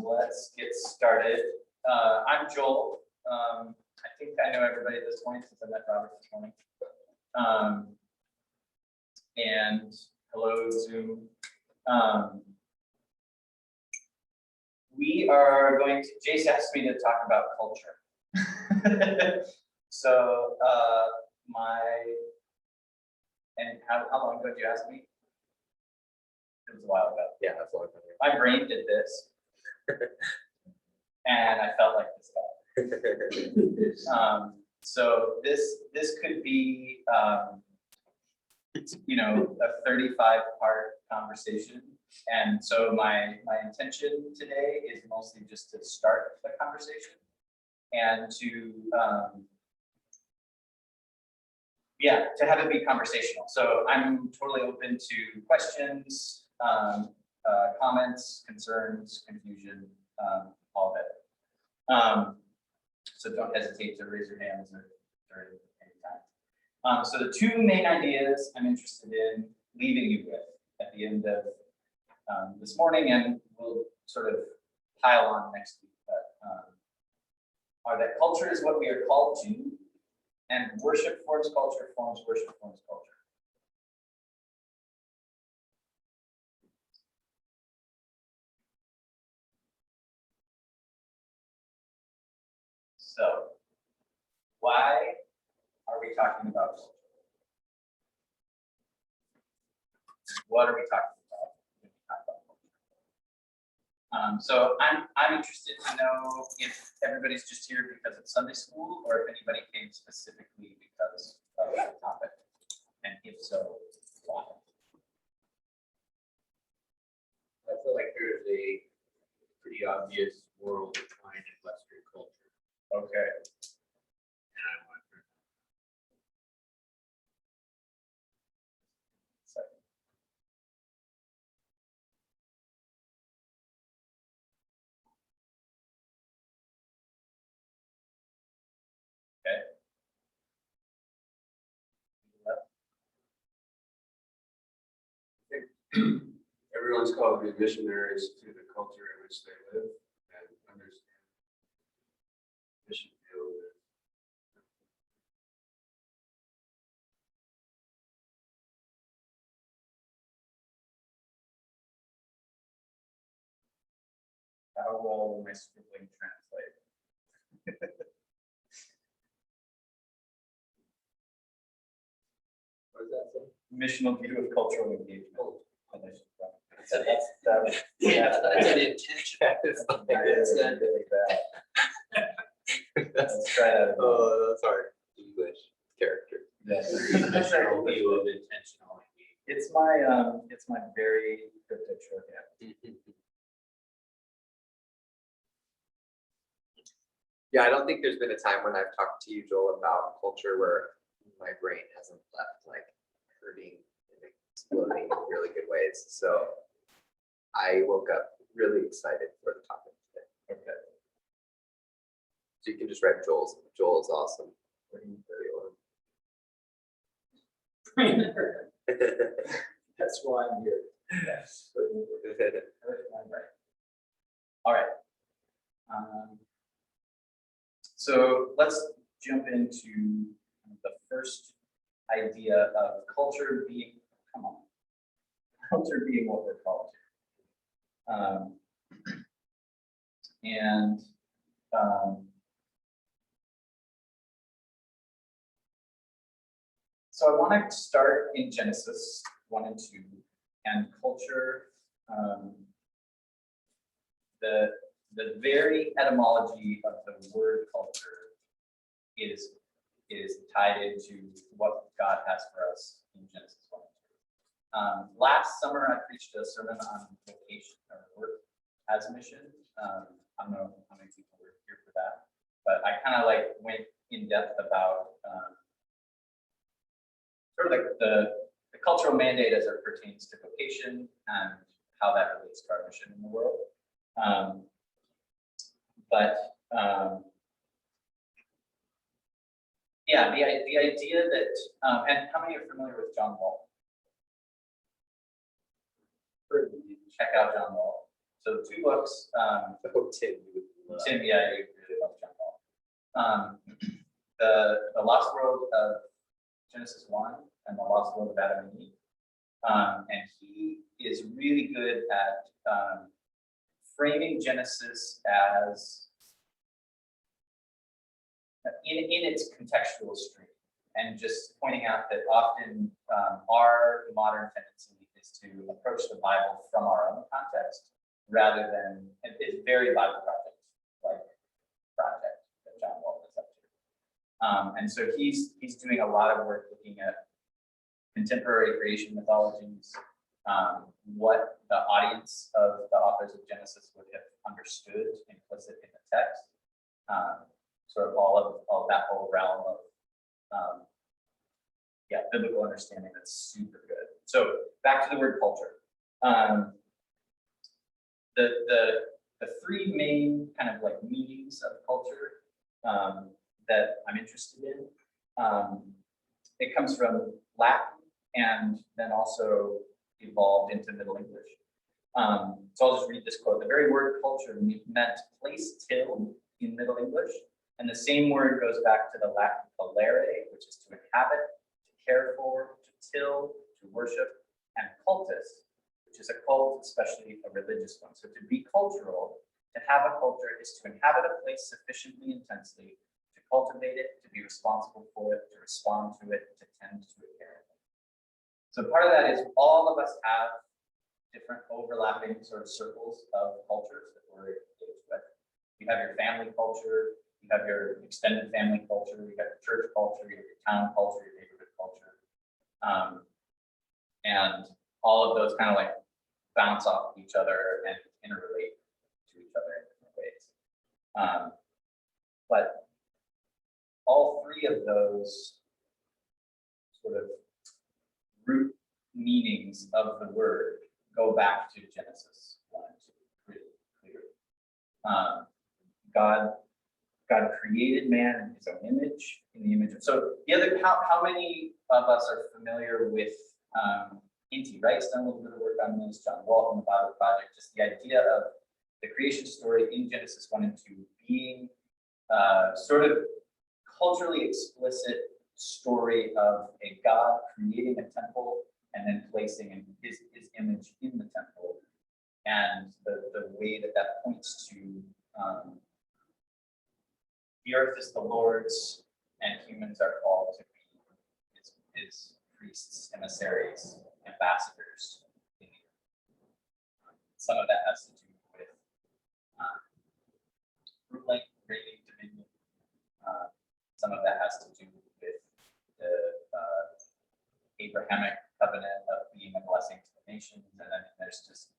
Let's get started. I'm Joel. I think I know everybody at this point since I met Robert this morning. And hello, Zoom. We are going to, Jace asked me to talk about culture. So and how long ago did you ask me? It was a while ago. Yeah, that's a long time. My brain did this. And I felt like this guy. So this could be, you know, a 35-part conversation. And so my intention today is mostly just to start the conversation and to, to have it be conversational. So I'm totally open to questions, comments, concerns, confusion, all of it. So don't hesitate to raise your hands or during any time. So the two main ideas I'm interested in leaving you with at the end of this morning, and we'll sort of pile on next week, but are that culture is what we are called to, and worship forms culture, forms worship, forms culture. So, why are we talking about culture? What are we talking about when we talk about culture? So I'm interested to know if everybody's just here because it's Sunday school, or if anybody came specifically because of the topic, and if so, why? I feel like there's a pretty obvious moral decline in Western culture. Okay. And I want to everyone's called to be missionaries to the culture in which they live and understand mission field. How well will my scribbling translate? What does that say? Missional view of cultural engagement. That's an intention. Really bad. Let's try that again. Oh, that's hard. English character. Yes. Missional view of intentional engagement. It's my very cryptic shorthand. Yeah, I don't think there's been a time when I've talked to you, Joel, about culture where my brain hasn't left like hurting and exploding in really good ways. So I woke up really excited for the topic today. Okay. So you can just write Joel's. Joel's awesome. That's why I'm here. Yes. All right. So let's jump into the first idea of culture being, culture being what we're called to. So I want to start in Genesis 1 and 2, and culture, the very etymology of the word culture is tied into what God has for us in Genesis 1 and 2. Last summer, I preached a sermon on vocation or work as mission. I don't know how many people were here for that, but I kind of like went in depth about sort of like the cultural mandate as it pertains to vocation and how that relates to our mission in the world. Yeah, the idea that, and how many are familiar with John Wall? check out John Wall. So 2 books. Oh, Tim, you would love. Tim, yeah, you really love John Wall. The Lost World of Genesis 1 and the Lost World of Adam and Eve. And he is really good at framing Genesis as in its contextual stream, and just pointing out that often our modern tendency is to approach the Bible from our own context rather than, it's very Bible project that John Wall is up to. And so he's doing a lot of work looking at contemporary creation mythologies, what the audience of the authors of Genesis would have understood implicit in the text, sort of all of that whole realm of biblical understanding that's super good. So back to the word culture. The 3 main kind of like meanings of culture that I'm interested in, it comes from Latin and then also evolved into Middle English. So I'll just read this quote. The very word culture meant place till in Middle English, and the same word goes back to the Latin colere, which is to inhabit, to care for, to till, to worship, and cultus, which is a cult, especially a religious one. So to be cultural, to have a culture, is to inhabit a place sufficiently intensely, to cultivate it, to be responsible for it, to respond to it, to tend to it carefully. So part of that is all of us have different overlapping sort of circles of cultures that we're engaged with. You have your family culture, you have your extended family culture, you have your church culture, you have your town culture, your neighborhood culture. And all of those kind of like bounce off of each other and interrelate to each other in different ways. But all 3 of those sort of root meanings of the word go back to Genesis 1 and 2 pretty clearly. God created man in his own image, in the image of, so the other, how many of us are familiar with N.T. Wright's done a little bit of work on this, John Wall from the Bible Project, just the idea of the creation story in Genesis 1 and 2 being sort of culturally explicit story of a God creating a temple and then placing his image in the temple, and the way that points to the earth is the Lord's and humans are called to be his priests, emissaries, ambassadors. Some of that has to do with ruling, reigning, dominion. Some of that has to do with the Abrahamic covenant of being a blessing to the nations, and then there's just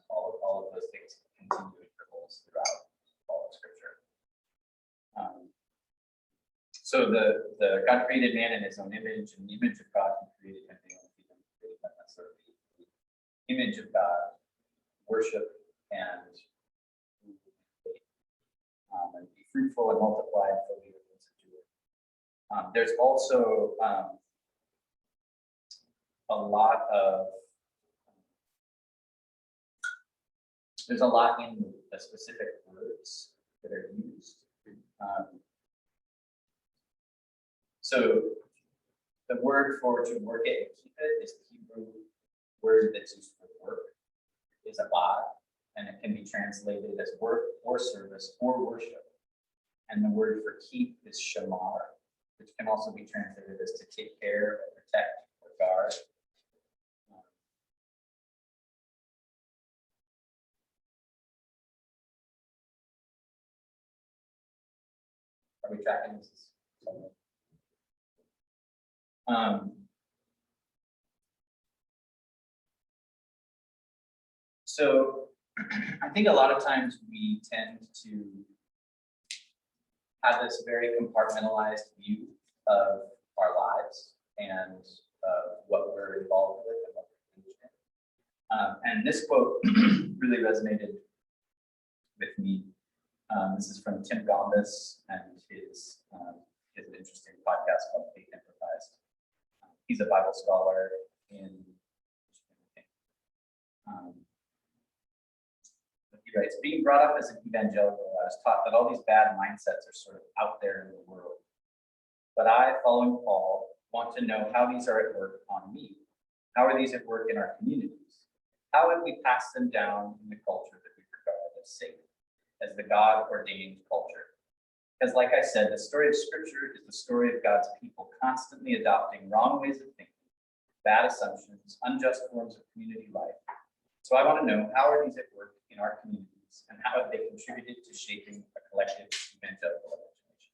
all of those things continue intervals throughout all of Scripture. So the God created man in his own image, and the image of God he created him. That's sort of the image of God, worship and be fruitful and multiply and fill the earth and subdue it. There's also there's a lot in the specific words that are used. So the word for to work it and keep it is the Hebrew word that's used for work, is abad, and it can be translated as work or service or worship. And the word for keep is shamar, which can also be translated as to take care, or protect, or guard. Are we tracking this? So I think a lot of times we tend to have this very compartmentalized view of our lives and what we're involved with and what we're engaged in. And this quote really resonated with me. This is from Tim Gombis and his an interesting podcast called Faith Improvised. He's a Bible scholar in Michigan. He writes, being brought up as an evangelical, I was taught that all these bad mindsets are sort of out there in the world. But I, following Paul, want to know how these are at work on me. How are these at work in our communities? How have we passed them down in the culture that we regard as safe, as the God-ordained culture? Because like I said, the story of Scripture is the story of God's people constantly adopting wrong ways of thinking, bad assumptions, unjust forms of community life. So I want to know, how are these at work in our communities, and how have they contributed to shaping a collective evangelical imagination?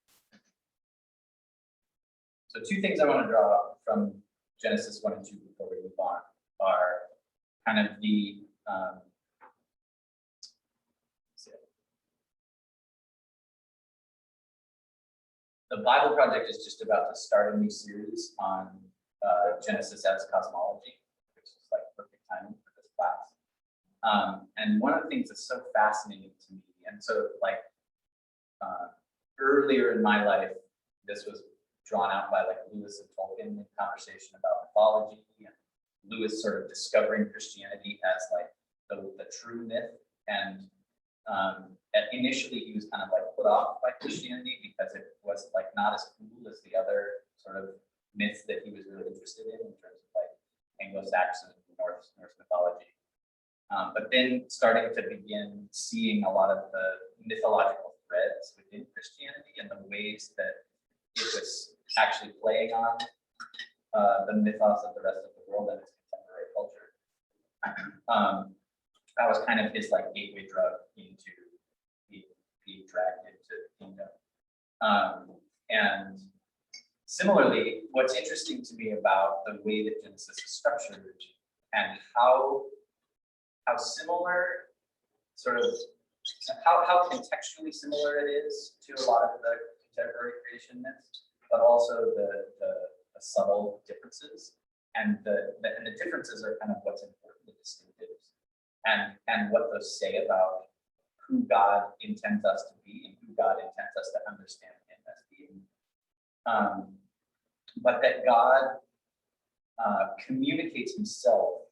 So two things I want to draw from Genesis 1 and 2 before we move on are kind of the Bible Project is just about to start a new series on Genesis as cosmology, which is like perfect timing for this class. And one of the things that's so fascinating to me, and so like earlier in my life, this was drawn out by like Lewis and Tolkien in conversation about mythology, and Lewis sort of discovering Christianity as like the true myth. And initially he was kind of like put off by Christianity because it was like not as cool as the other sort of myths that he was really interested in terms of like Anglo-Saxon Norse mythology. But then starting to begin seeing a lot of the mythological threads within Christianity and the ways that it was actually playing on the mythos of the rest of the world and its contemporary culture. That was kind of his like gateway drug into being dragged into kingdom. And similarly, what's interesting to me about the way that Genesis is structured and how similar, sort of how contextually similar it is to a lot of the contemporary creation myths, but also the subtle differences, and the differences are kind of what's important, the distinctives, and what those say about who God intends us to be and who God intends us to understand him as being. But that God communicates himself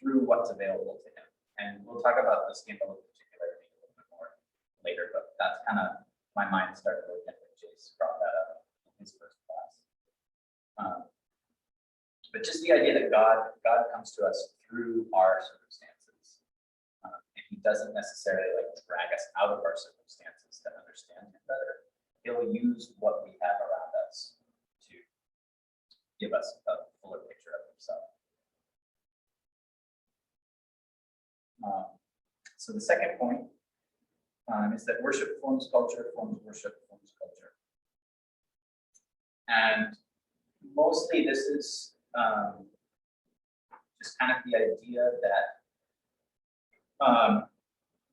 through what's available to him. And we'll talk about the scandal of particularity a little bit more later, but that's kind of, my mind started to again when Chase brought that up in his first class. But just the idea that God comes to us through our circumstances. And he doesn't necessarily like drag us out of our circumstances to understand him better. He'll use what we have around us to give us a fuller picture of himself. So the second point is that worship forms culture, forms worship, forms culture. And mostly this is just kind of the idea that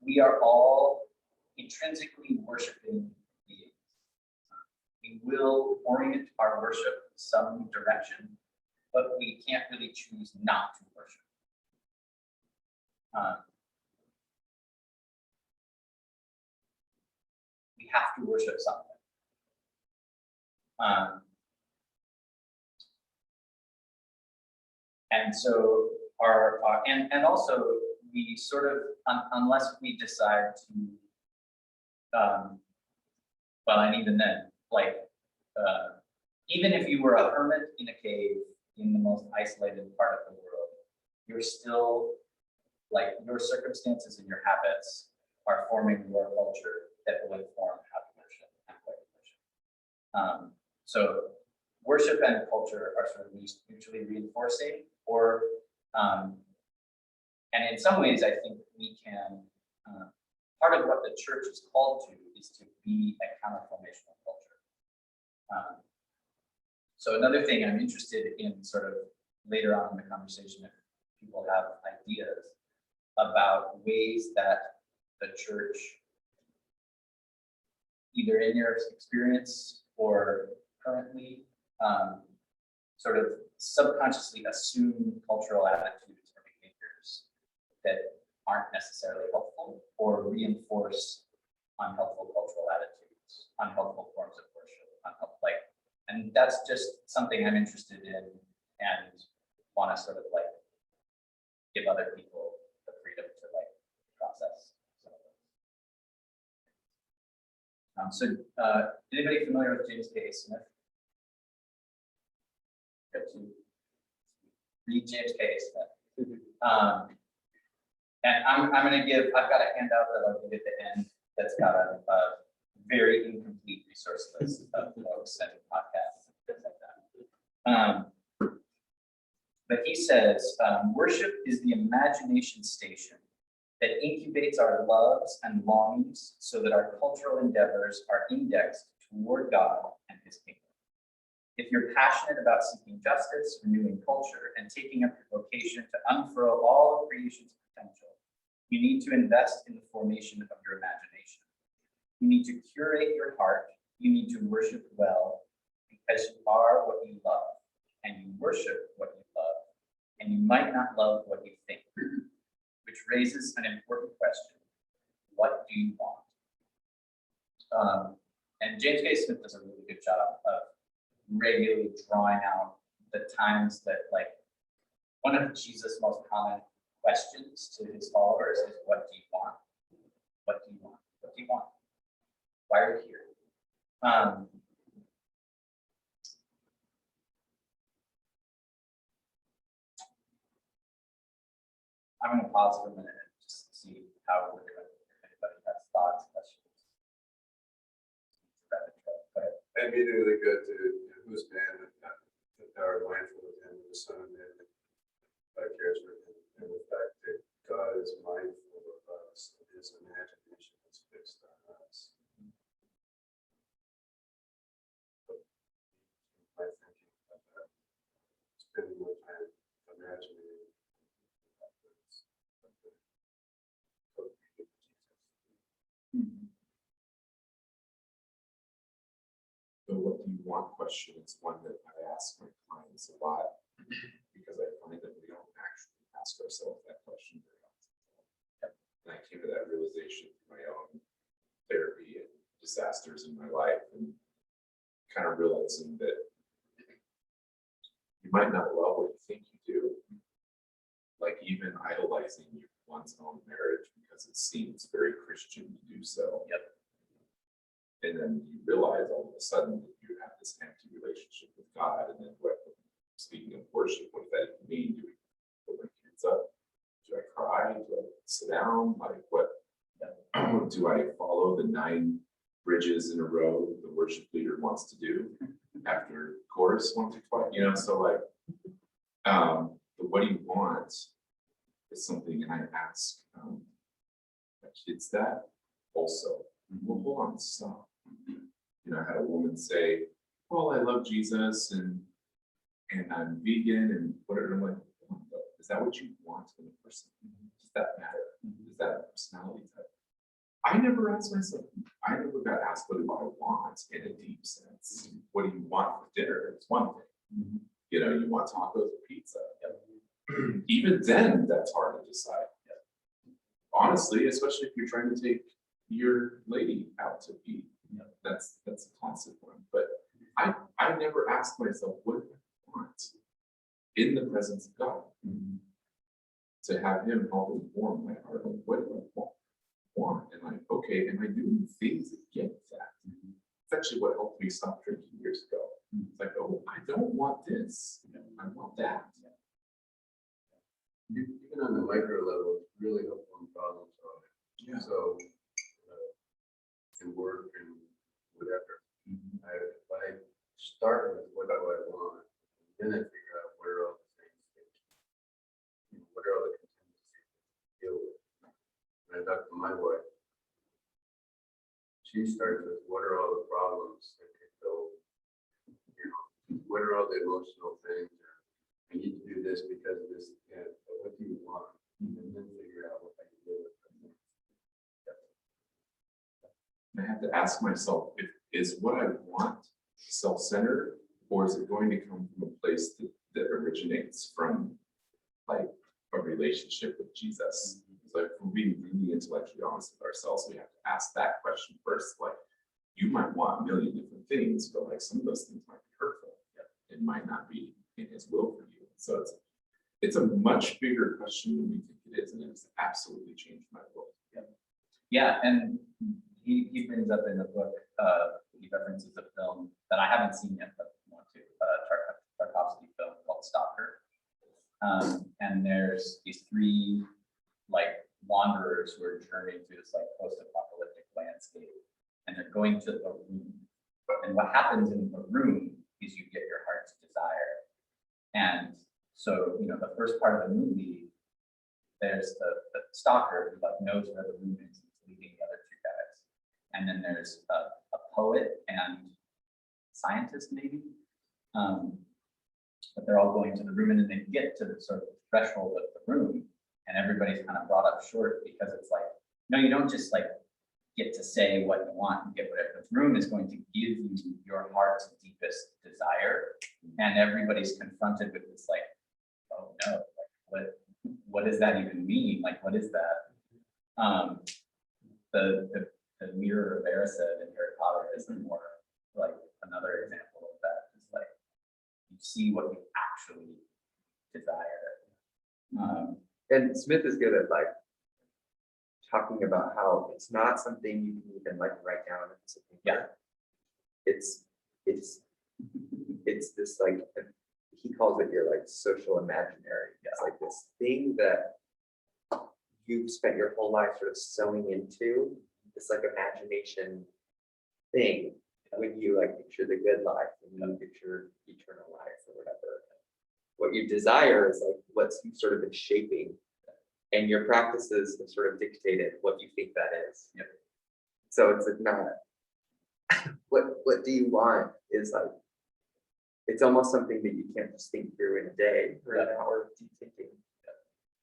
we are all intrinsically worshiping beings. We will orient our worship in some direction, but we can't really choose not to worship. We have to worship something. And so and also we sort of, unless we decide to, well, and even then, like, even if you were a hermit in a cave in the most isolated part of the world, you're still, like, your circumstances and your habits are forming your culture that will inform how to worship and what to worship. So worship and culture are sort of mutually reinforcing, or and in some ways, I think we can, part of what the church is called to is to be a counterformational culture. So another thing I'm interested in sort of later on in the conversation, if people have ideas about ways that the church, either in your experience or currently, sort of subconsciously assume cultural attitudes or behaviors that aren't necessarily helpful, or reinforce unhelpful cultural attitudes, unhelpful forms of worship, and that's just something I'm interested in and want to sort of like give other people the freedom Anybody familiar with James K. Smith? Got to read James K. Smith. And I'm gonna give, I've got a handout that I'll give at the end that's got a very incomplete resource list of books and podcasts and things like that. But he says, worship is the imagination station that incubates our loves and longings so that our cultural endeavors are indexed toward God and his kingdom. If you're passionate about seeking justice, renewing culture, and taking up your vocation to unfurl all of creation's potential, you need to invest in the formation of your imagination. You need to curate your heart. You need to worship well because you are what you love, and you worship what you love, and you might not love what you think, which raises an important question. What do you want? And James K. Smith does a really good job of regularly drawing out the times that, like, one of Jesus' most common questions to his followers is, what do you want? What do you want? What do you want? Why are you here? I'm going to pause for a minute and just see how we're doing. If anybody has thoughts, questions. Go ahead. Immediately go to whose man that thou art mindful of him, the Son of Man, that cares for him, and the fact that God is mindful of us, and his imagination is fixed on us. My thinking about that, spending my time imagining. The what do you want question is one that I ask my clients a lot because I find that we don't actually ask ourselves that question very often. And I came to that realization through my own therapy and disasters in my life, and kind of realizing that you might not love what you think you do, like even idolizing one's own marriage because it seems very Christian to do so. Yep. And then you realize all of a sudden that you have this empty relationship with God. And then speaking of worship, what does that mean? Do we put my hands up? Do I cry? Do I sit down? Like what? Do I follow the 9 bridges in a row that the worship leader wants to do after chorus once or twice? You know, so like, but what do you want is something, and I ask my kids that also. Well, hold on, stop. You know, I had a woman say, well, I love Jesus and I'm vegan and whatever. I'm like, oh, is that what you want in a person? Does that matter? Is that a personality type? I never asked myself, I never got asked what do I want in a deep sense. What do you want for dinner? It's one thing. You know, you want tacos or pizza. Even then, that's hard to decide. Honestly, especially if you're trying to take your lady out to eat. That's a classic one. But I never asked myself, what do I want in the presence of God? To have him help inform my heart. Like, what do I want? And like, okay, am I doing things that get that? It's actually what helped me stop drinking years ago. It's like, oh, I don't want this. I want that. Even on the micro level, it's really helpful in problem solving. Yeah. So, in work and whatever, if I start with what do I want, then I figure out what are all the things that, what are all the contingencies to deal with. When I talk to my wife, she starts with what are all the problems that could go, what are all the emotional things, I need to do this because of this, but what do you want? And then figure out what I can do with it. I have to ask myself, is what I want self-centered, or is it going to come from a place that originates from like a relationship with Jesus? It's like, if we're being really intellectually honest with ourselves, we have to ask that question first. Like, you might want a million different things, but like some of those things might be hurtful. It might not be in his will for you. So it's a much bigger question than we think it is, and it's absolutely changed my world. Yeah, and he brings up in the book he references a film that I haven't seen yet, but want to, Tarkovsky film called Stalker. And there's these three like wanderers who are journeying through this like post-apocalyptic landscape, and they're going to the room. And what happens in the room is you get your heart's desire. And so, you know, the first part of the movie, there's the stalker who like knows where the room is, he's leading the other two guys. And then there's a poet and scientist maybe. But they're all going to the room, and then they get to the sort of threshold of the room, and everybody's kind of brought up short because it's like, no, you don't just like get to say what you want and get whatever. The room is going to give you your heart's deepest desire, and everybody's confronted with this like, oh no, like, what does that even mean? Like, what is that? The mirror of Erised in Harry Potter is more like another example of that. It's like you see what you actually desire. And Smith is good at like talking about how it's not something you can even like write down. Yeah. It's this like, he calls it your like social imaginary. It's like this thing that you've spent your whole life sort of sewing into, this like imagination thing when you like picture the good life and you picture eternal life or whatever. What you desire is like what's sort of been shaping, and your practices have sort of dictated what you think that is. Yep. So it's like not what do you want is like, it's almost something that you can't just think through in a day or an hour of deep thinking.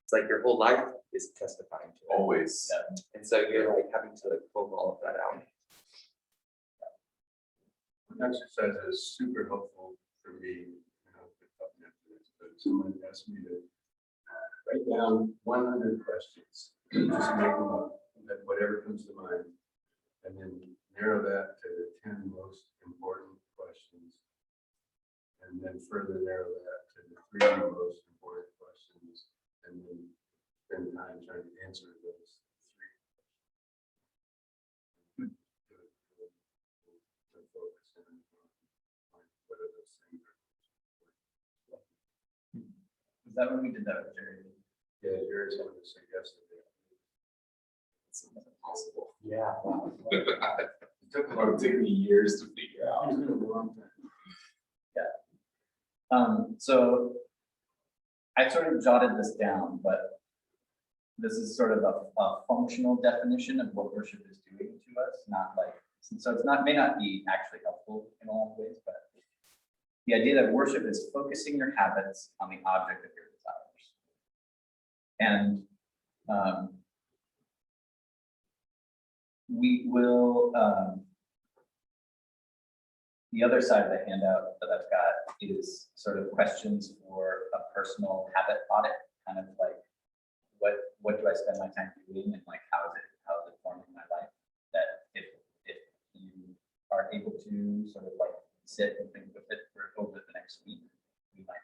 It's like your whole life is testifying to it. Always. And so you're like having to like pull all of that out. Exercise is super helpful for me. But someone asked me to write down 100 questions, just make them up, that whatever comes to mind, and then narrow that to the 10 most important questions, and then further narrow that to the 3 most important questions, and then spend time trying to answer those 3 to focus on what are those things are. Is that when we did that with Jerry? Yeah, yours on the suggested. It's impossible. Yeah. It took me years to figure out. It's been a long time. So I sort of jotted this down, but this is sort of a functional definition of what worship is doing to us, not like, so it's not, may not be actually helpful in a lot of ways, but the idea that worship is focusing your habits on the object of your desires. And we will, the other side of the handout that I've got is sort of questions for a personal habit audit, kind of like what do I spend my time doing, and like how is it forming my life? That if you are able to sort of like sit and think with it for over the next week, we might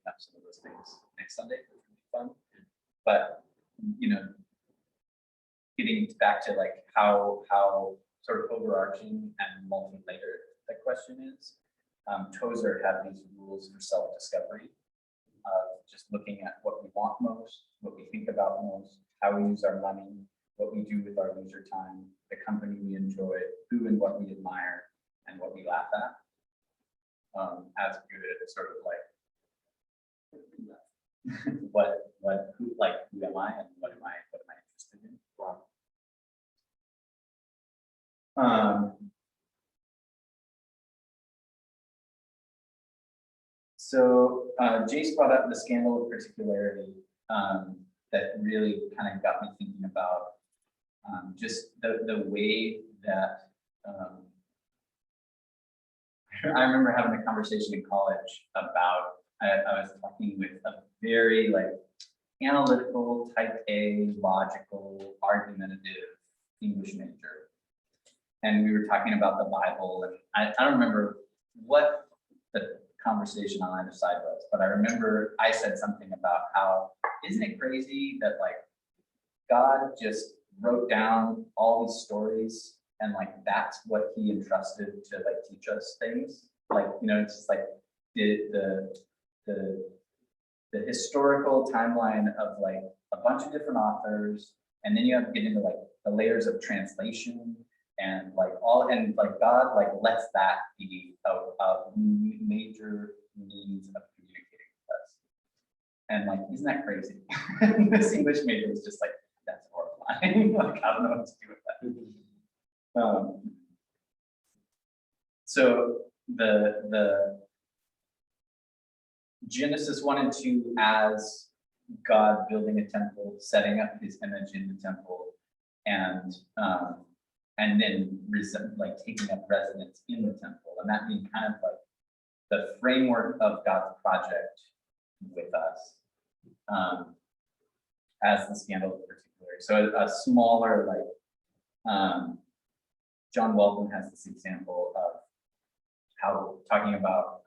have some of those things next Sunday, which would be fun. But you know, getting back to like how sort of overarching and multi-layered the question is. Tozer had these rules for self-discovery, just looking at what we want most, what we think about most, how we use our money, what we do with our leisure time, the company we enjoy, who and what we admire, and what we laugh at. As good at sort of like who am I and what am I interested in? Wow. So Jace brought up the scandal of particularity that really kind of got me thinking about just the way that I remember having a conversation in college about, I was talking with a very like analytical, type A, logical, argumentative English major. And we were talking about the Bible, and I don't remember what the conversation on either side was, but I remember I said something about how, isn't it crazy that like God just wrote down all these stories And like, that's what he entrusted to like teach us things. Like, you know, it's just like the historical timeline of like a bunch of different authors. And then you have to get into like the layers of translation and like all, and like God like lets that be a major means of communicating with us. And like, isn't that crazy? This English major was just like, that's horrifying. Like, I don't know what to do with that. So the Genesis 1 and 2 as God building a temple, setting up his image in the temple, and then like taking up residence in the temple, and that being kind of like the framework of God's project with us, as the scandal in particular. So a smaller like John Walton has this example of how talking about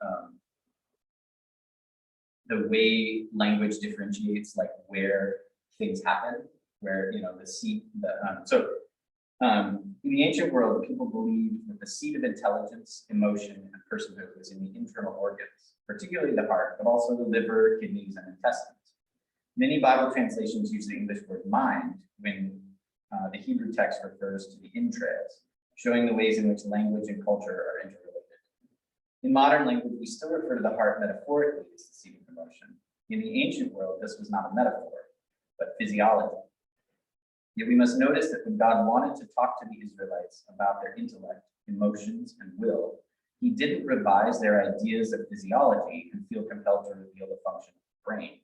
the way language differentiates like where things happen, where, you know, the seat, in the ancient world, people believed that the seat of intelligence, emotion, and personhood was in the internal organs, particularly the heart, but also the liver, kidneys, and intestines. Many Bible translations use the English word mind when the Hebrew text refers to the entrails, showing the ways in which language and culture are interrelated. In modern language, we still refer to the heart metaphorically as the seat of emotion. In the ancient world, this was not a metaphor, but physiology. Yet we must notice that when God wanted to talk to the Israelites about their intellect, emotions, and will, he didn't revise their ideas of physiology and feel compelled to reveal the function of the brain.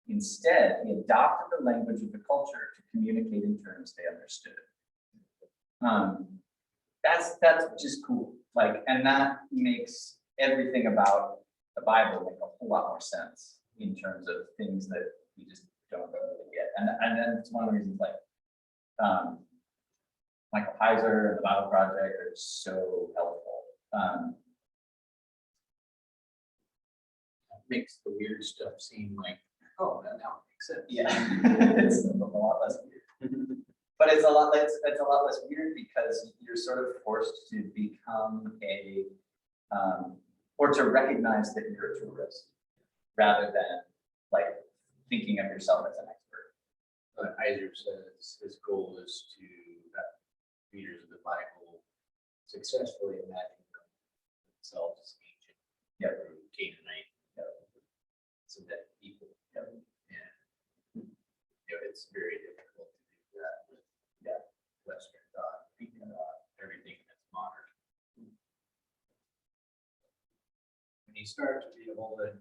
Instead, he adopted the language of the culture to communicate in terms they understood. That's just cool. Like, and that makes everything about the Bible make a whole lot more sense in terms of things that we just don't really get. And then it's one of the reasons like Michael Heiser and the Bible Project are so helpful. Makes the weird stuff seem like, oh, that now makes sense. Yeah, it's a lot less weird. But it's a lot less weird because you're sort of forced to become a or to recognize that you're a tourist rather than like thinking of yourself as an expert. Heiser says his goal is to have readers of the Bible successfully imagine themselves as ancient, Canaanite, Semitic people. And it's very difficult to do that with Western thought, thinking about everything that's modern. When you start to be able to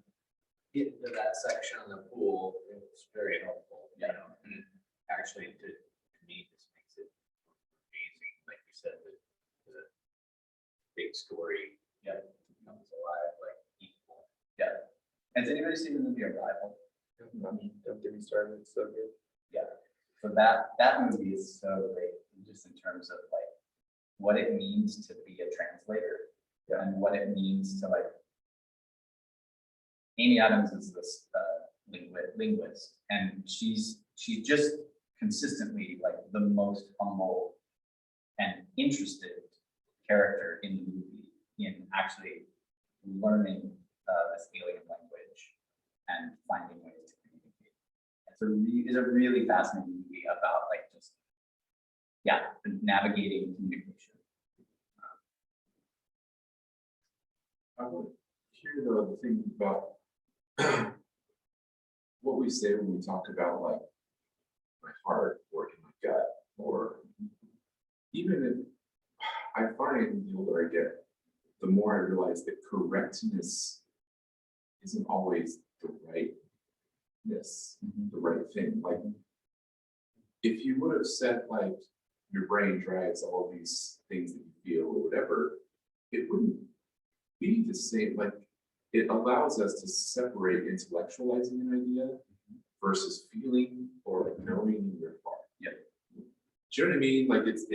get into that section of the pool, it's very helpful. You know, and actually to me, this makes it amazing. Like you said, the big story comes alive like equal. Yeah. Has anybody seen the movie Arrival? Don't get me started, it's so good. Yeah. So that movie is so great, just in terms of like what it means to be a translator and what it means to like. Amy Adams is this linguist, and she's just consistently like the most humble and interested character in the movie in actually learning this alien language and finding ways to communicate. It's a really fascinating movie about like just navigating communication. I would hear though the thing about what we say when we talk about like my heart or in my gut, or even if I find the older I get, the more I realize that correctness isn't always the rightness, the right thing. Like if you would have said like your brain drives all these things that you feel or whatever, it wouldn't be the same. Like it allows us to separate intellectualizing an idea versus feeling or like knowing in your heart. Yeah. Do you know what I mean? Like it's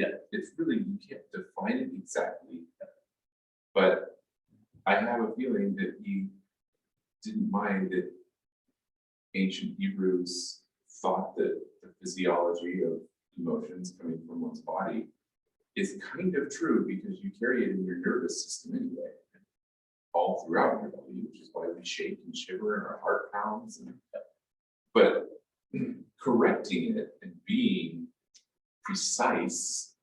really, you can't define it exactly, but I have a feeling that he didn't mind that ancient Hebrews thought that the physiology of emotions coming from one's body is kind of true because you carry it in your nervous system anyway. All throughout your body, which is why we shake and shiver and our heart pounds. But correcting it and being precise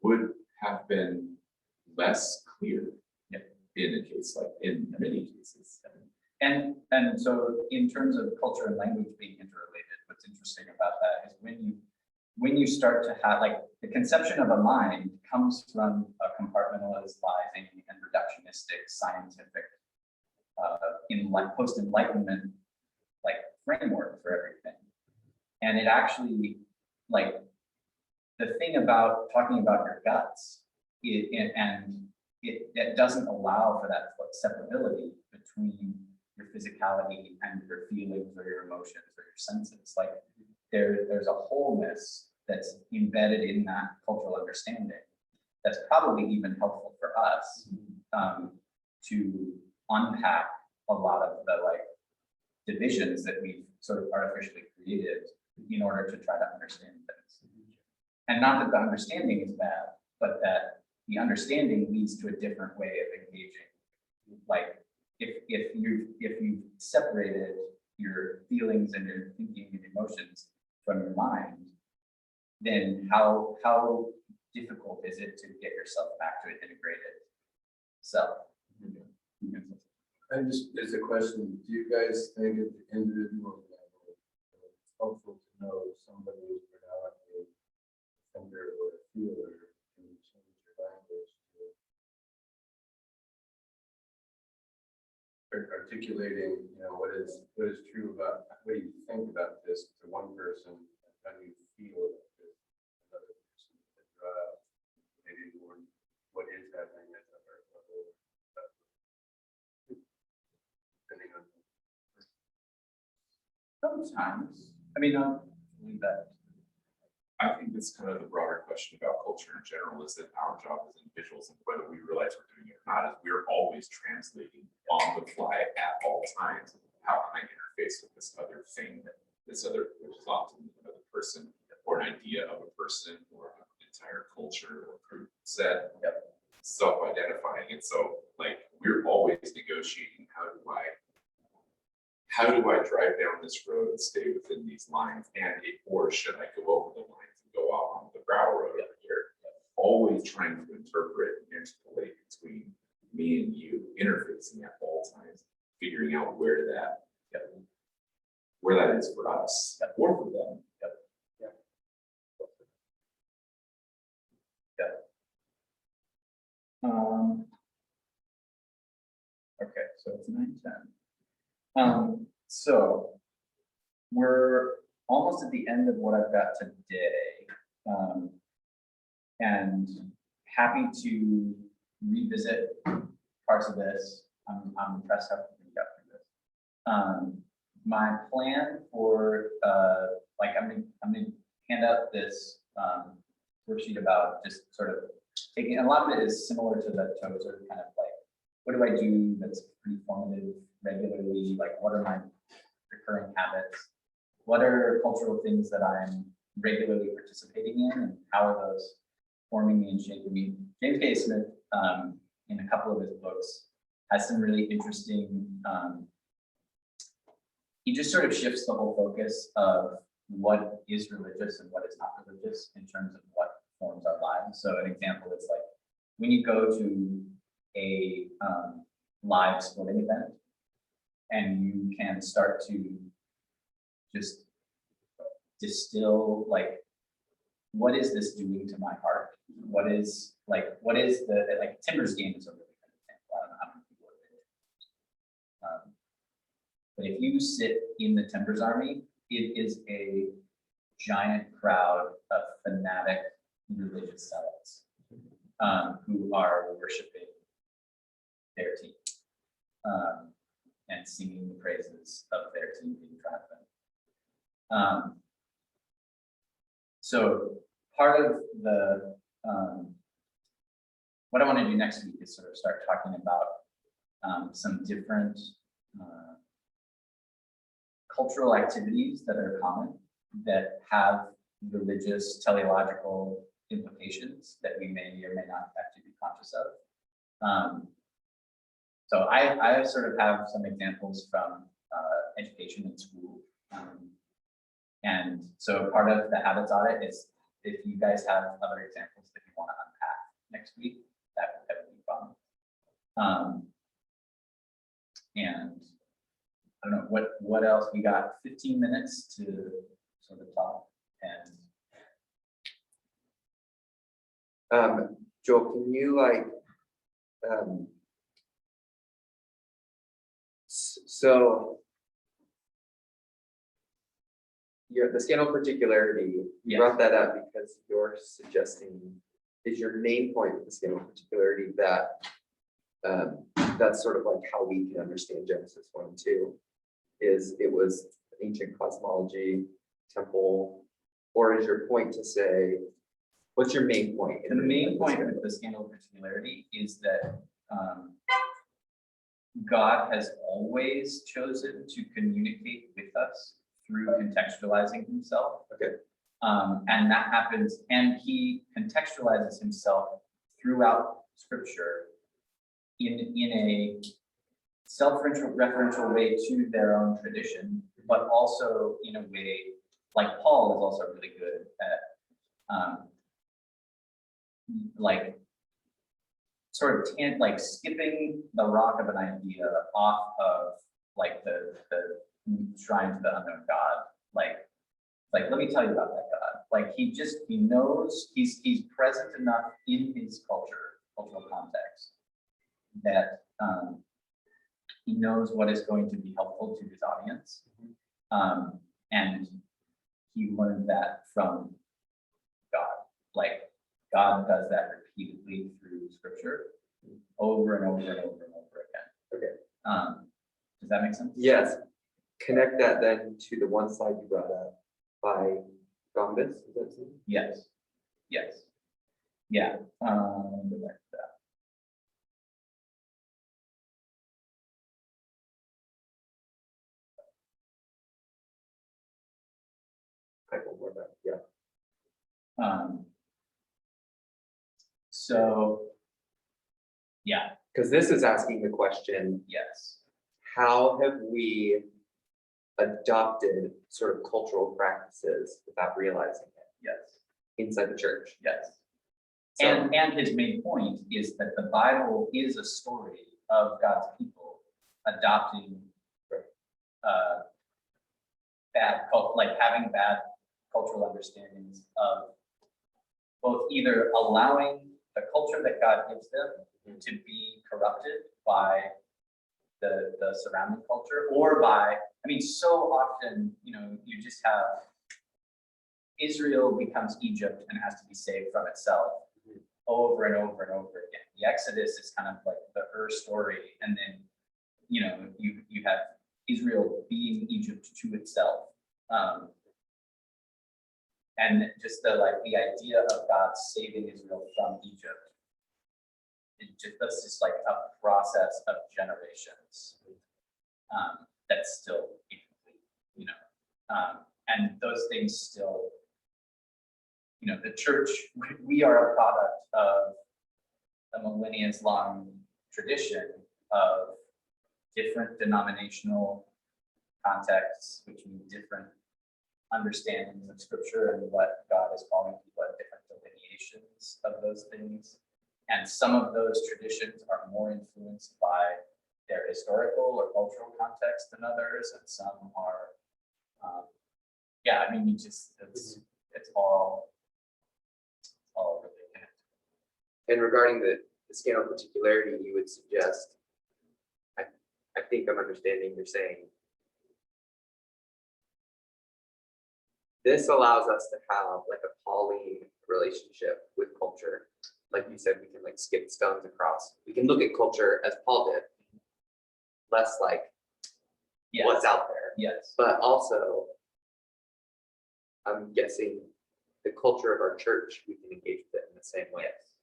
would have been less clear in a case like, in many cases. And so in terms of culture and language being interrelated, what's interesting about that is when you start to have, like, the conception of a mind comes from a compartmentalizing and reductionistic scientific in like post-enlightenment like framework for everything. And it actually, like, the thing about talking about your guts, it doesn't allow for that separability between your physicality and your feelings or your emotions or your senses. Like there's a wholeness that's embedded in that cultural understanding that's probably even helpful for us to unpack a lot of the like divisions that we've sort of artificially created in order to try to understand things. And not that the understanding is bad, but that the understanding leads to a different way of engaging. Like if you've separated your feelings and your thinking and emotions from your mind, then how difficult is it to get yourself back to an integrated self? And just as a question, do you guys think at the individual level, it's helpful to know somebody who's predominantly a thinker or a feeler, can you change your language to articulating, what is true about, what do you think about this to one person, and how do you feel about this to another person, maybe more what is happening at the heart level, depending on. Sometimes, I mean, I'll leave that. I think that's kind of the broader question about culture in general, is that our job as individuals, and whether we realize we're doing it or not, is we're always translating on the fly at all times. How can I interface with this other thing, which is often another person, or an idea of a person, or an entire culture or group set, self-identifying. And so, like, we're always negotiating, how do I drive down this road and stay within these lines, or should I go over the lines and go out on the gravel road over here? Always trying to interpret and interpolate between me and you, interfacing at all times, figuring out where that is for us or for them. Okay, so it's 9:10. So we're almost at the end of what I've got today. And happy to revisit parts of this. I'm impressed how we got through this. My plan for I'm gonna hand out this worksheet about just sort of taking, a lot of it is similar to the Tozer kind of like, what do I do that's pretty formative regularly? Like, what are my recurring habits? What are cultural things that I'm regularly participating in, and how are those forming me and shaping me? James K. Smith, in a couple of his books, has some really interesting, he just sort of shifts the whole focus of what is religious and what is not religious in terms of what forms our lives. So an example is like, when you go to a live sporting event and you can start to just distill, like, what is this doing to my heart? What is the, like, Timbers game is a really good example. I don't know how many people are there. But if you sit in the Timbers Army, it is a giant crowd of fanatic religious zealots who are worshiping their team and singing the praises of their team being triumphant. So part of the what I want to do next week is sort of start talking about some different cultural activities that are common, that have religious, teleological, implications that we may or may not have to be conscious of. So I sort of have some examples from education in school. And so part of the habits audit is if you guys have other examples that you want to unpack next week, that would be fun. And I don't know, what else? We got 15 minutes to sort of talk and Joel, can you like, so the scale of particularity, you Yes. brought that up because you're suggesting, is your main point with the scale of particularity that that's sort of like how we can understand Genesis 1 and 2, is it was ancient cosmology, temple, or is your point to say, what's your main point? the main point of the scandal of particularity is that God has always chosen to communicate with us through contextualizing himself. Okay. And that happens, and he contextualizes himself throughout scripture in a self-referential way to their own tradition, but also in a way, like Paul is also really good at like sort of like skipping the rock of an idea off of like the shrine to the unknown God. Like let me tell you about that God. Like he knows he's present enough in his cultural context that he knows what is going to be helpful to his audience. And he learned that from God. Like God does that repeatedly through scripture over and over and over and over again. Okay. Does that make sense? Yes. Connect that then to the one slide you brought up by Gombis. Is that something? Yes. Yes. Yeah. Go back to that. I will more about, yeah. So, yeah, Because this is asking the question, yes, how have we adopted sort of cultural practices without realizing it yes, inside the church? yes. So- And his main point is that the Bible is a story of God's people adopting having bad cultural understandings of both either allowing the culture that God gives them to be corrupted by the surrounding culture, or by, I mean, so often, you just have Israel becomes Egypt and has to be saved from itself over and over and over again. The Exodus is kind of like the story, and then you have Israel being Egypt to itself. And just the idea of God saving Israel from Egypt, that's just like a process of generations that's still incomplete, and those things still, the church, we are a product of a millennia's long tradition of different denominational contexts, which mean different understandings of scripture and what God is calling people at different delineations of those things. And some of those traditions are more influenced by their historical or cultural context than others, and some are, it's all really connected. And regarding the scale of particularity, you would suggest, I think I'm understanding you're saying, this allows us to have like a Pauline relationship with culture. Like you said, we can like skip stones across. We can look at culture as Paul did, less like Yes. what's out there. Yes. But also, I'm guessing the culture of our church, we can engage with it in the same way. Yes.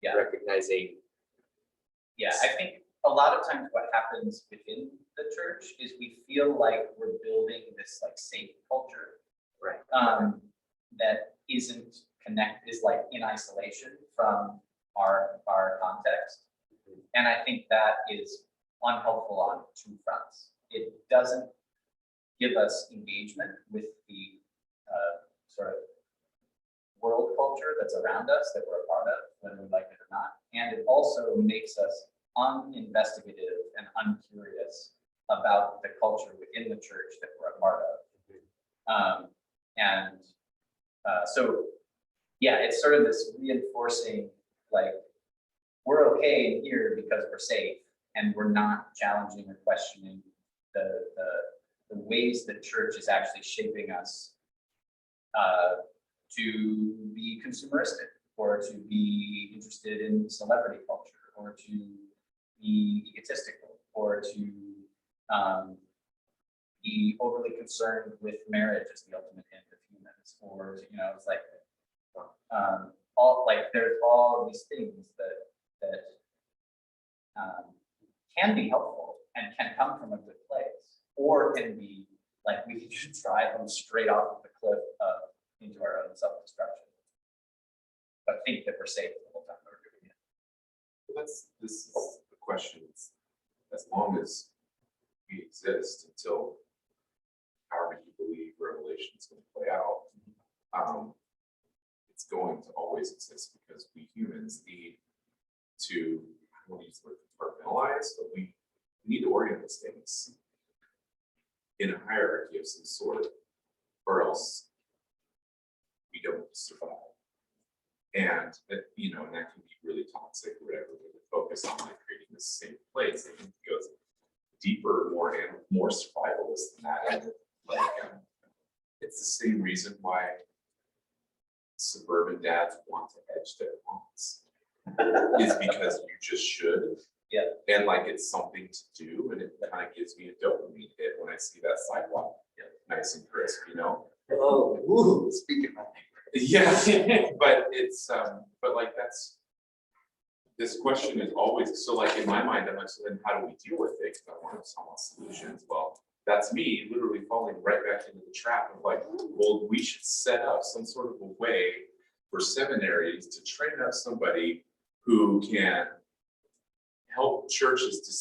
Yeah. Recognizing. Yeah, I think a lot of times what happens within the church is we feel like we're building this like safe culture. Right. That isn't is like in isolation from our context. And I think that is unhelpful on two fronts. It doesn't give us engagement with the sort of world culture that's around us that we're a part of, whether we like it or not. And it also makes us uninvestigative and uncurious about the culture within the church that we're a part of. So, yeah, it's sort of this reinforcing, like, we're okay in here because we're safe, and we're not challenging or questioning the ways that church is actually shaping us to be consumeristic, or to be interested in celebrity culture, or to be egotistical, or to be overly concerned with marriage as the ultimate end of humans, or to, it's like there's all of these things that can be helpful and can come from a good place, or can be like we should drive them straight off of the cliff into our own self-destruction, but think that we're safe the whole time we're doing it. This is the question. As long as we exist until however you believe Revelation is going to play out, it's going to always exist because we humans need to, I don't use the word compartmentalize, but we need to organize things in a hierarchy of some sort, or else we don't survive. And that, and that can be really toxic or whatever, but the focus on like creating this safe place, I think goes deeper, more survivalist than that. And it's the same reason why suburban dads want to edge their lawns. Is because you just should. Yeah. And like it's something to do, and it kind of gives me a dopamine hit when I see that sidewalk nice and crisp, Oh, ooh, speaking of. Yeah, but it's but like this question is always so like in my mind, I'm like, so then how do we deal with it? Because I want to solve solutions. Well, that's me literally falling right back into the trap of like, well, we should set up some sort of a way for seminaries to train up somebody who can help churches to,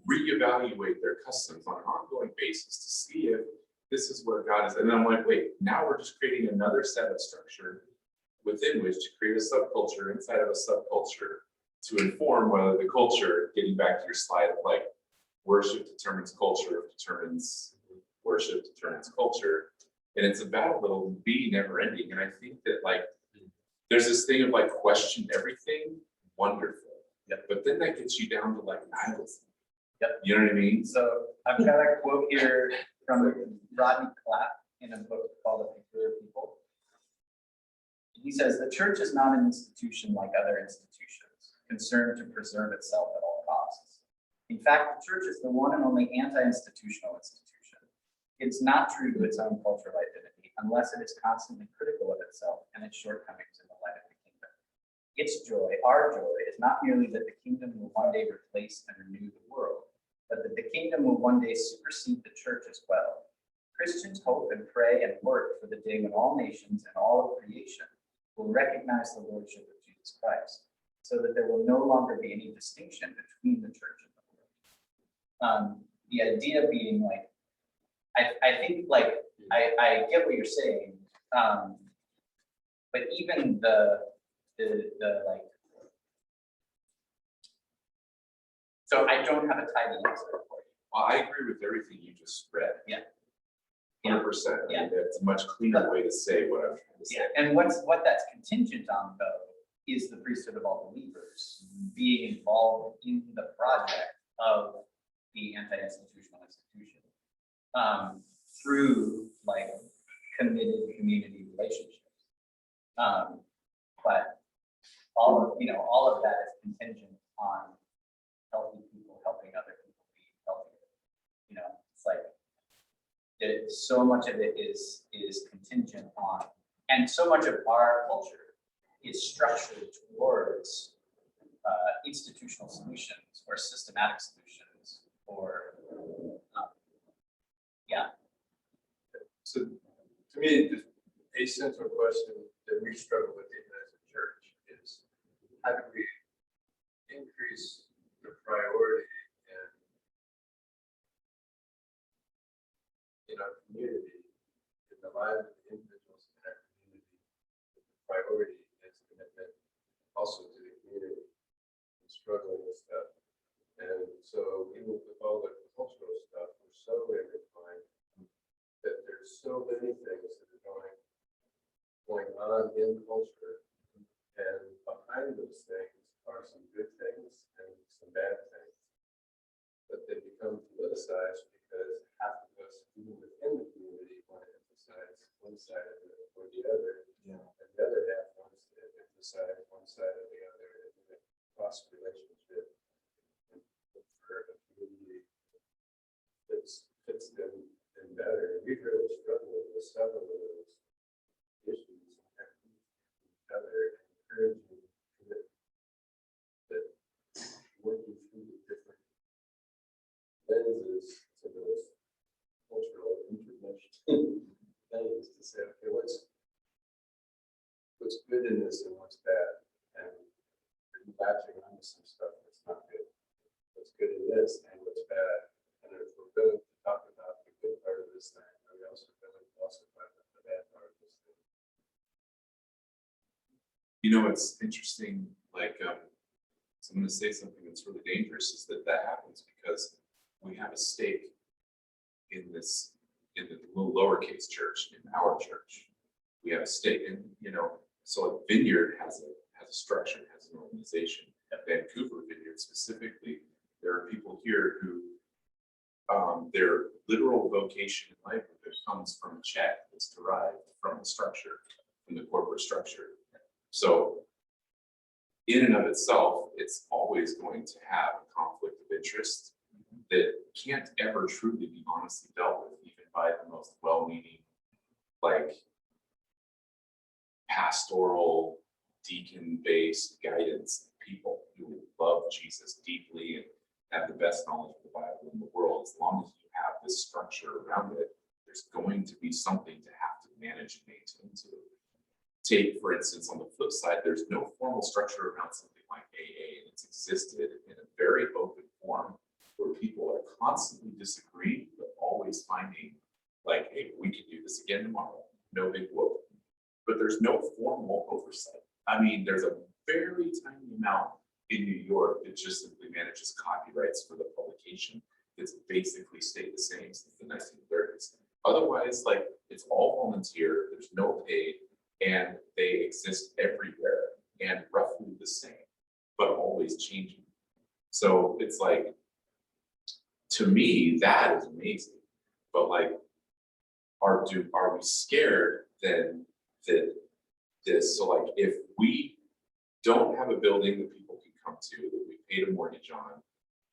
reevaluate their customs on an ongoing basis to see if this is where God is. And then I'm like, wait, now we're just creating another set of structure within which to create a subculture inside of a subculture to inform whether the culture, getting back to your slide of like, worship determines culture, determines worship, determines culture. And it's a battle that'll be never ending. And I think that like, there's this thing of like question everything, wonderful. Yep. But then that gets you down to like nihilism. Yep. You know what I mean? So I've got a quote here from Rodney Clapp in a book called A Peculiar People. He says, "The church is not an institution like other institutions, concerned to preserve itself at all costs. In fact, the church is the one and only anti-institutional institution. It's not true to its own cultural identity unless it is constantly critical of itself and its shortcomings in the light of the kingdom. Its joy, our joy, is not merely that the kingdom will one day replace and renew the world, but that the kingdom will one day supersede the church as well. Christians hope and pray and work for the day when all nations and all of creation will recognize the lordship of Jesus Christ, so that there will no longer be any distinction between the church and the world." The idea being like, I think like, I get what you're saying, but even the like, so I don't have a tidy answer for you. Well, I agree with everything you just read. Yeah. 100%. Yeah. I mean, that's a much cleaner way to say what I'm trying to say. Yeah, and what that's contingent on though is the priesthood of all believers being involved in the project of the anti-institutional institution through like committed community relationships. But all of that is contingent on healthy people helping other people be healthier. It's like so much of it is contingent on, and so much of our culture is structured towards institutional solutions or systematic solutions or So to me, just a central question that we struggle with even as a church is how do we increase the priority in our community, in the lives of the individuals in our community. The priority is commitment also to the community and struggling with stuff. And so even with all the cultural stuff, we're so intertwined that there's so many things that are going on in culture. And behind those things are some good things and some bad things. But they become politicized because half of us, even within the community, want to emphasize one side of it or the other. Yeah. And the other half wants to emphasize one side or the other in a cross relationship. And look for a community that fits them in better. And we've really struggled with several of those issues and each other, encouraging that working through the different lenses to those cultural intervention things to say, okay, what's good in this and what's bad, and latching onto some stuff that's not good. What's good in this and what's bad, and if we're willing to talk about the good part of this thing, are we also willing to also talk about the bad part of this thing? You know, it's interesting, like, so I'm gonna say something that's really dangerous, is that happens because we have a stake in this, in the little lowercase church, in our church. We have a stake in, you know, so a vineyard has a structure, has an organization. At Vancouver Vineyard specifically, there are people here who, their literal vocation in livelihood comes from a check that's derived from the structure, from the corporate structure. So in and of itself, it's always going to have a conflict of interest that can't ever truly be honestly dealt with, even by the most well-meaning, like, pastoral, deacon-based guidance people who love Jesus deeply and have the best knowledge of the Bible in the world. As long as you have this structure around it, there's going to be something to have to manage and maintain to. Take, for instance, on the flip side, there's no formal structure around something like AA, and it's existed in a very open form where people are constantly disagreeing, but always finding, like, hey, we can do this again tomorrow, no big whoop. But there's no formal oversight. I mean, there's a very tiny amount in New York that just simply manages copyrights for the publication that's basically stayed the same since the 1930s. Otherwise, like, it's all volunteer, there's no paid, and they exist everywhere and roughly the same, but always changing. So it's like, to me, that is amazing. But like, are we scared then that this, so like, if we don't have a building that people can come to, that we paid a mortgage on,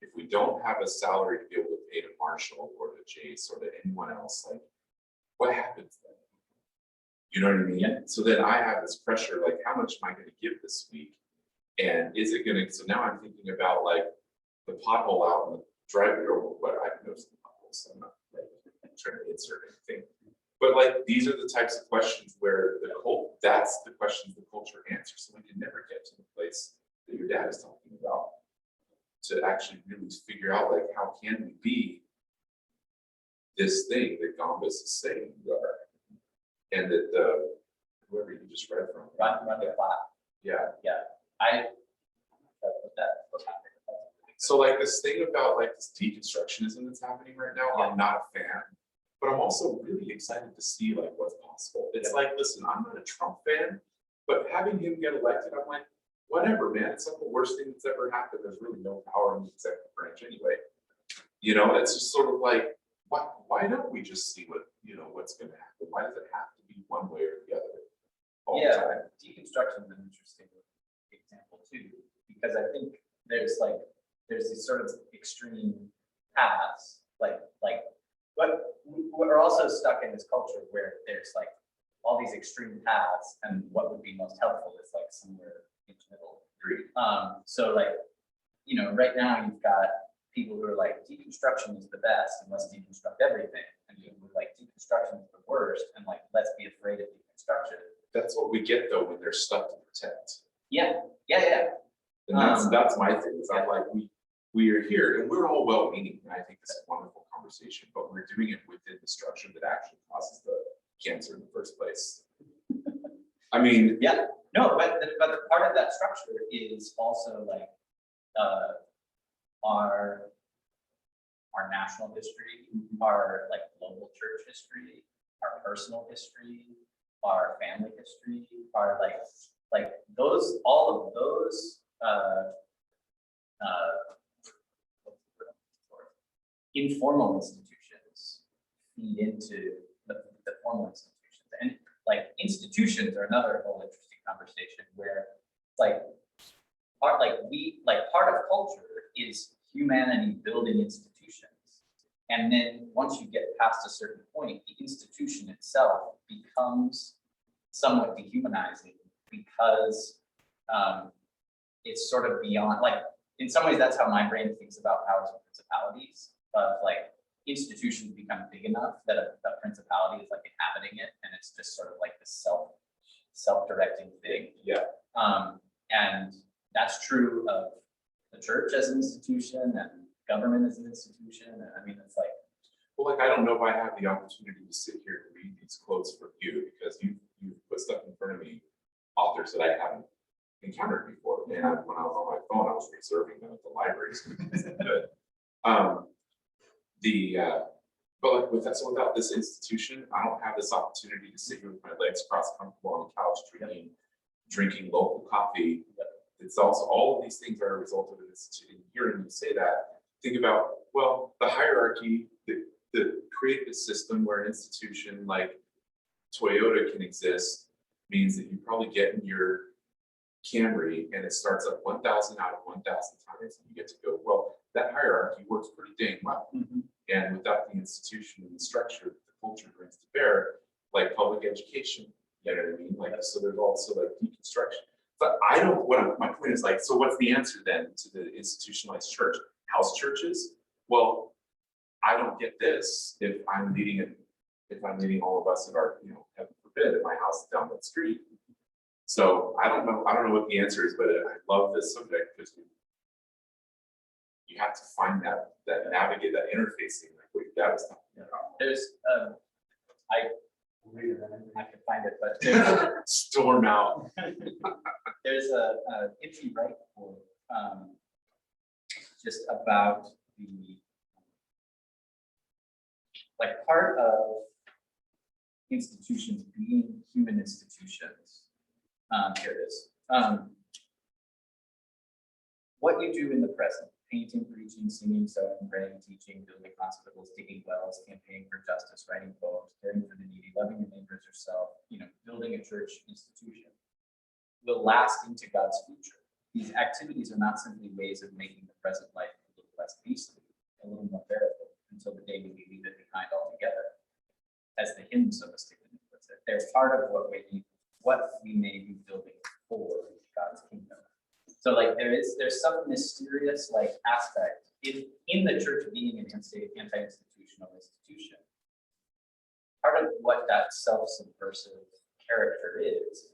if we don't have a salary to be able to pay to Marshall or to Chase or to anyone else, like, what happens then? You know what I mean? Yeah. So then I have this pressure, like, how much am I gonna give this week? And is it gonna, so now I'm thinking about like the pothole out in the driveway, or what, I know some potholes, so I'm not like trying to insert anything. But like, these are the types of questions where that's the questions the culture answers. So we can never get to the place that your dad is talking about, to actually really figure out, like, how can we be this thing that Gombas is saying we are? And that whoever you just read from. Run the clock. Yeah. So like this thing about like this deconstructionism that's happening right now, I'm not a fan, but I'm also really excited to see like what's possible. It's like, listen, I'm not a Trump fan, but having him get elected, I'm like, whatever, man, it's not the worst thing that's ever happened. There's really no power in the executive branch anyway. You know, it's just sort of like, why don't we just see what, you know, what's gonna happen? Why does it have to be one way or the other all the time? Deconstruction is an interesting example too, because I think there's these sort of extreme paths, but we're also stuck in this culture where there's like all these extreme paths, and what would be most helpful is like somewhere in the middle. Agreed. So like, you know, right now you've got people who are like, deconstruction is the best and let's deconstruct everything, and people who are like, deconstruction is the worst and like, let's be afraid of deconstruction. that's what we get though when there's stuff to protect. Yeah. And that's my thing, is I'm like, we are here and we're all well-meaning, and I think this is a wonderful conversation, but we're doing it within the structure that actually causes the cancer in the first place. I mean, Yeah, no, but the part of that structure is also like, our national history, our like global church history, our personal history, our family history, our like those, all of those, informal institutions feed into the formal institutions. And like institutions are another whole interesting conversation where like part of culture is humanity building institutions. And then once you get past a certain point, the institution itself becomes somewhat dehumanizing because it's sort of beyond, like, in some ways, that's how my brain thinks about powers and principalities. But like institutions become big enough that a principality is like inhabiting it, and it's just sort of like this self-directing thing. yeah, And that's true of the church as an institution and government as an institution. And I mean, it's like, well, like, I don't know if I have the opportunity to sit here and read these quotes from you, because you put stuff in front of me, authors that I haven't encountered before. And when I was on my phone, I was reserving them at the library. So it's good. But like with that, so without this institution, I don't have this opportunity to sit here with my legs crossed, comfortable on the couch, drinking local coffee. It's also, all of these things are a result of an institution. Hearing you say that, think about, well, the hierarchy that created a system where an institution like Toyota can exist means that you probably get in your Camry and it starts up 1,000 out of 1,000 times, and you get to go, well, that hierarchy works pretty dang well. And without the institution and the structure that the culture brings to bear, like public education, you know what I mean? Like, so there's also like deconstruction. But I don't, my point is like, so what's the answer then to the institutionalized church? House churches? Well, I don't get this if I'm leading all of us in our, heaven forbid, at my house down that street. So I don't know what the answer is, but I love this subject because you have to find that navigate, that interfacing, like what your dad was talking about. there's, I can find it, but there's, Storm out. there's a Itchy Right quote, just about the, like, part of institutions being human institutions. Here it is. What you do in the present: painting, preaching, singing, sewing, praying, teaching, building hospitals, digging wells, campaigning for justice, writing poems, caring for the needy, loving your neighbors yourself, building a church institution, will last into God's future. These activities are not simply ways of making the present life a little less beastly, a little more bearable, until the day we leave it behind altogether. As the hymn so mystically puts it, they're part of what we may be building for God's kingdom. So like there's some mysterious like aspect in the church being an anti-institutional institution. Part of what that self-subversive character is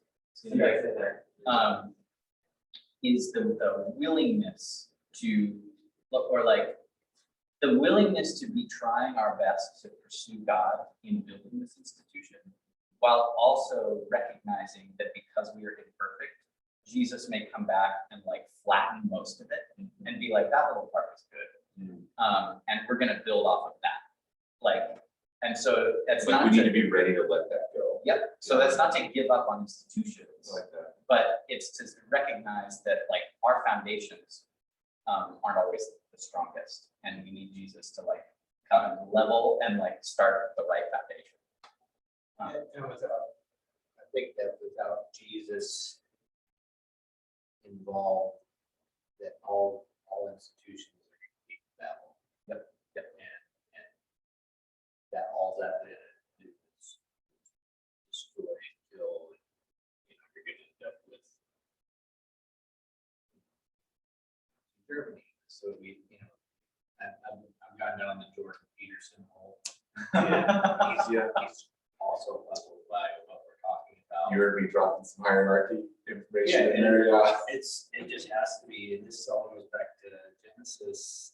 the willingness to look, or like the willingness to be trying our best to pursue God in building this institution, while also recognizing that because we are imperfect, Jesus may come back and like flatten most of it and be like, that little part was good. And we're going to build off of that. Like, and so it's Like, not we need to be ready to let that go. Yep. So that's not to give up on institutions, Like that. but it's to recognize that like our foundations aren't always the strongest, and we need Jesus to like come and level and like start the right foundation. And I think that without Jesus involved, that all institutions are going to be battle. Yep. And that all that is destroy, kill, you're going to end up with Germany. So I've gotten down the Jordan Peterson hole. He's also puzzled by what we're talking about. You heard me dropping some hierarchy information Yeah, in there, yeah. it just has to be, and this all goes back to Genesis,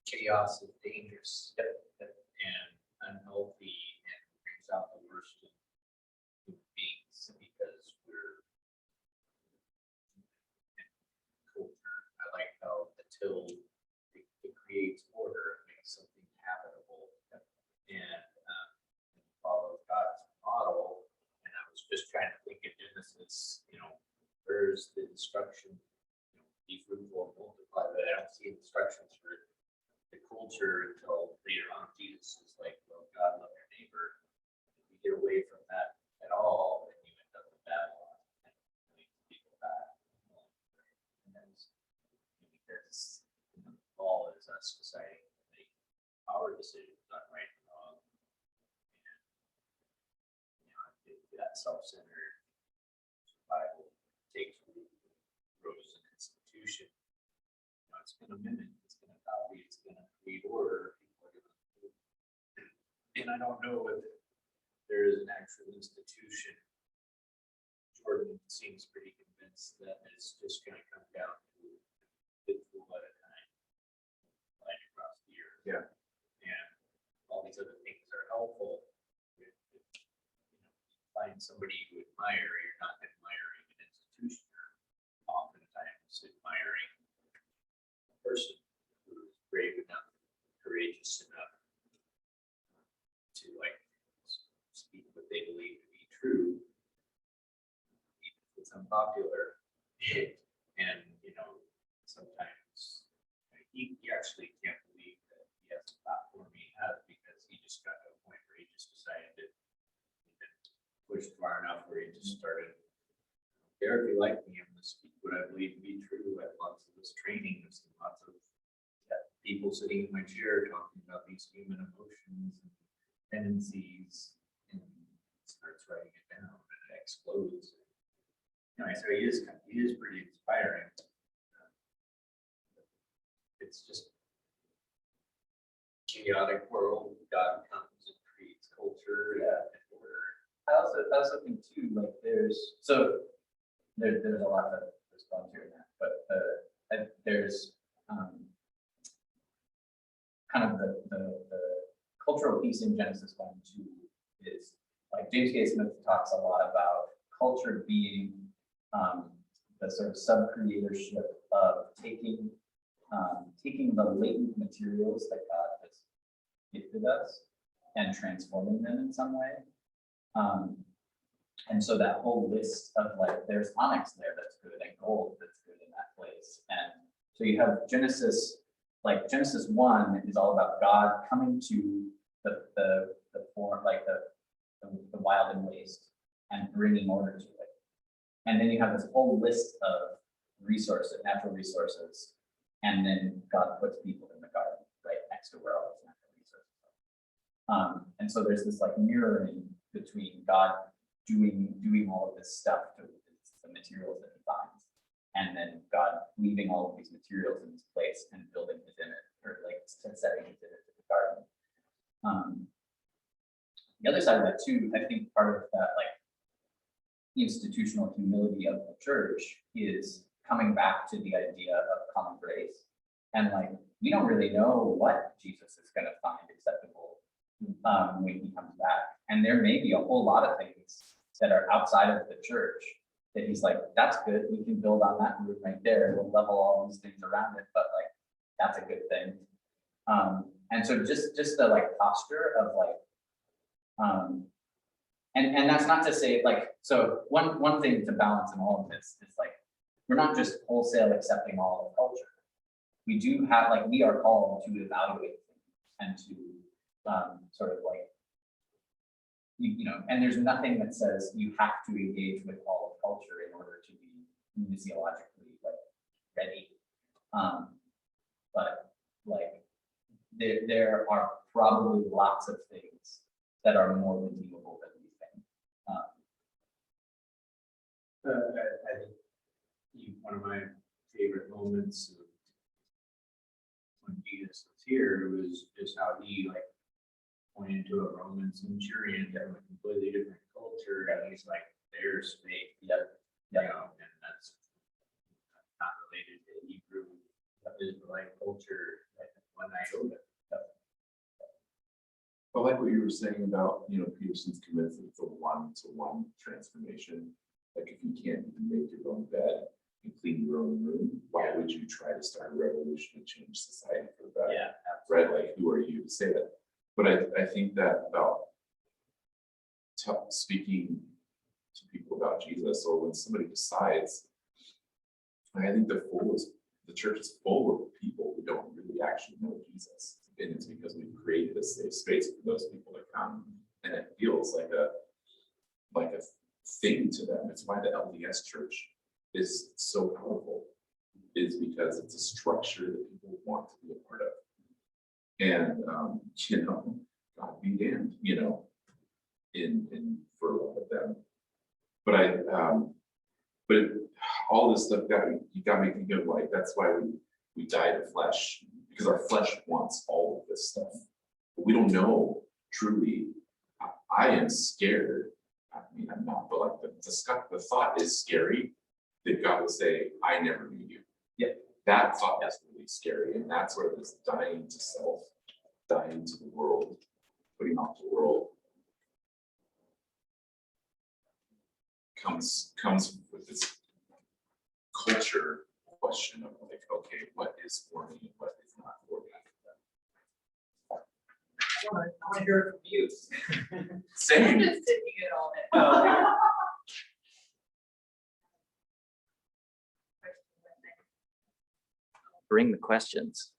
chaos is dangerous. And unhealthy and brings out the worst in human beings because we're culture. I like how the till, it creates order, it makes something habitable. And follow God's model. And I was just trying to think of Genesis, where's the instruction? Be fruitful and multiply, but I don't see instructions for the culture until later on. Jesus is like, love God, love your neighbor. If you get away from that at all, then you end up in Babylon and lead people back. And that's because the law is us deciding to make our decisions on right and wrong. And I think that self-centered survival takes root, grows an institution. It's going to mimic, it's going to copy, it's going to create order. People are going to, and I don't know if there is an actual institution. Jordan seems pretty convinced that it's just going to come down to individual at a time, right across the earth. Yeah. And all these other things are helpful. If, find somebody you admire, you're not admiring an institution. You're oftentimes admiring person who is brave enough, courageous enough to speak what they believe to be true, even if it's unpopular. And sometimes he actually can't believe that he has the platform he has because he just got to a point where he just decided to push far enough where he just started. There, if you like me, I'm going to speak what I believe to be true. I have lots of this training. There's lots of people sitting in my chair talking about these human emotions and tendencies, and starts writing it down, and it explodes. So he is pretty inspiring. It's just chaotic world. God comes and creates culture and order. I also think too, there's a lot to respond to in that, but there's kind of the cultural piece in Genesis 1 and 2 is James K. Smith talks a lot about culture being the sort of sub-creatorship of taking the latent materials that God has gifted us and transforming them in some way. And so that whole list of there's onyx there that's good and gold that's good in that place. And so you have Genesis 1 is all about God coming to the form, the wild and waste and bringing order to it. And then you have this whole list of resources, natural resources, and then God puts people in the garden right next to where all those natural resources are. And so there's this mirroring between God doing all of this stuff to the materials that he finds, and then God leaving all of these materials in this place and building his image, or setting his image in the garden. The other side of that too, I think part of that institutional humility of the church is coming back to the idea of common grace. And we don't really know what Jesus is going to find acceptable when he comes back. And there may be a whole lot of things that are outside of the church that he's that's good. We can build on that roof right there. We'll level all these things around it, but that's a good thing. And so just the posture of and that's not to say so one thing to balance in all of this is we're not just wholesale accepting all of culture. We do have we are called to evaluate things and to sort of and there's nothing that says you have to engage with all of culture in order to be missiologically ready. But there are probably lots of things that are more redeemable than we think. I think one of my favorite moments of when Jesus was here was just how he pointed to a Roman centurion from a completely different culture everybody's like there's faith. Yep. You know, and that's not related to Hebrew, Israelite culture, like one iota. I like what you were saying about, Peterson's commitment to one-to-one transformation. Like if you can't even make your own bed and clean your own room, why would you try to start a revolution and change society for the better? Yeah. Right, like who are you to say that? But I think that about speaking to people about Jesus, or when somebody decides, I think the church is full of people who don't really actually know Jesus. And it's because we've created a safe space for those people to come, and it feels like a thing to them. It's why the LDS church is so powerful, is because it's a structure that people want to be a part of. And God be damned, in for a lot of them. But all this stuff got me thinking of, like, that's why we die to flesh, because our flesh wants all of this stuff. But we don't know truly. I am scared. I mean, I'm not, but like the thought is scary that God will say, I never knew you. Yeah. That thought is really scary. And that's where this dying to self, dying to the world, putting off the world comes with this culture question of like, okay, what is for me and what is not for me? I want to hear it from you. I'm Same. just taking it all in. Bring the questions.